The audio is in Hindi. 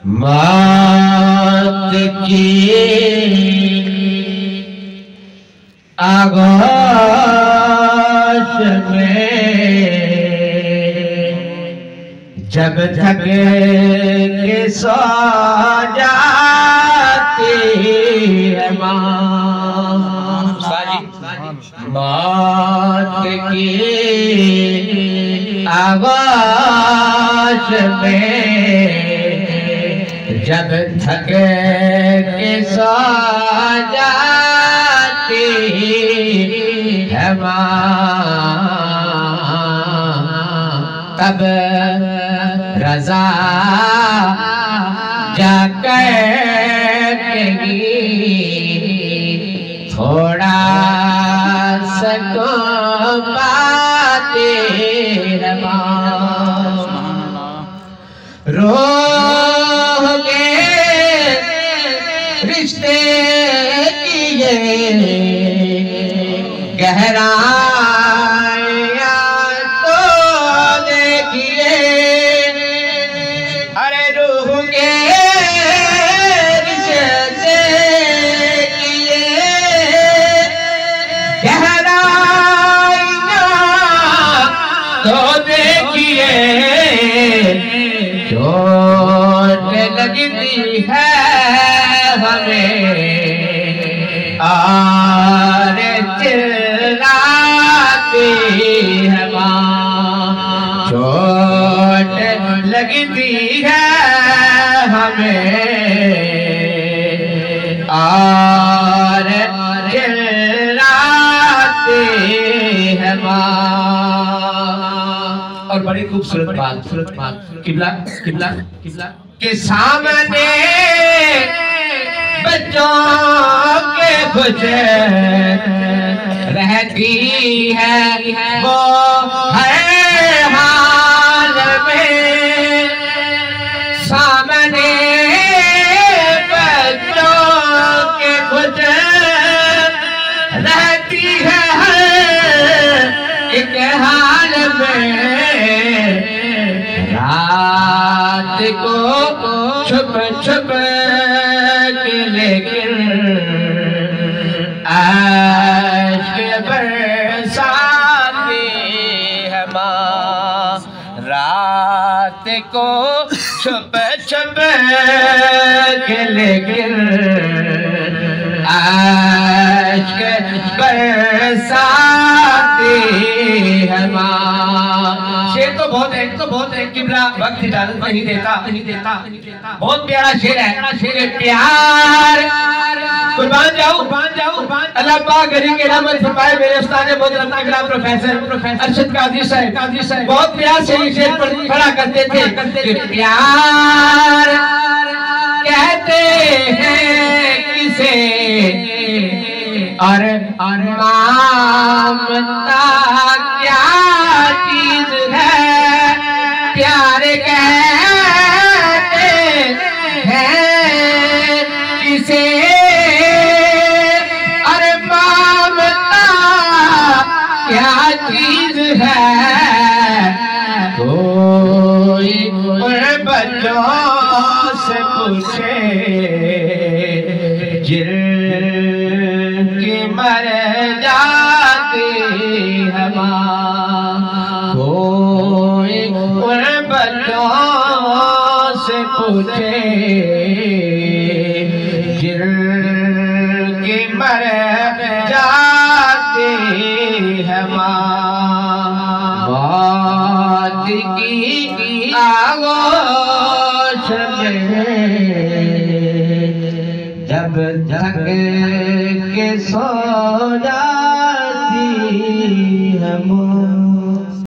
मौत की आगोश में जब तक के सो जाती है मौत की आगोश में जब थक के सो जाती है तब रज़ा जागी थोड़ा सकून पाती है रोह के रिश्ते किए गहराइयाँ तो देखिए अरे रूह के रिश्ते किए गहराइयाँ तो देखिए चोट लगती है हमें और चिल्लाती है चोट लगती है हमें और चिल्लाती है और बड़ी खूबसूरत बात किबला किबला किबला के सामने बच्चों के कुछ रहती है वो हर हाल में सामने बच्चों के कुछ रहती है हर एक हाल में रात को छुप छुप के लेकिन आश्क बरसाती है रात को छुप छुप के लेकिन आश्क बरसाती है शेर तो बहुत है किबला वक्त इजाजत नहीं देता बहुत प्यारा शेर है प्यार कुर्बान जाऊं अल्लाह पाक गरीब के रहमत फरमाए मेरे उस्ताद मोहतरम प्रोफेसर अरशद कादरी साहब बहुत प्यार से ये शेर पढ़ा करते थे प्यार कहते हैं किसे और ममता क्या चीज है प्यार कहते हैं किसे और ममता क्या चीज है कोई बच्चों से पूछे जिनकी मर जाती है कोई उन बच्चों से पूछे जिनकी मर जाती है मौत की आगोश में जब थक के सो जाती है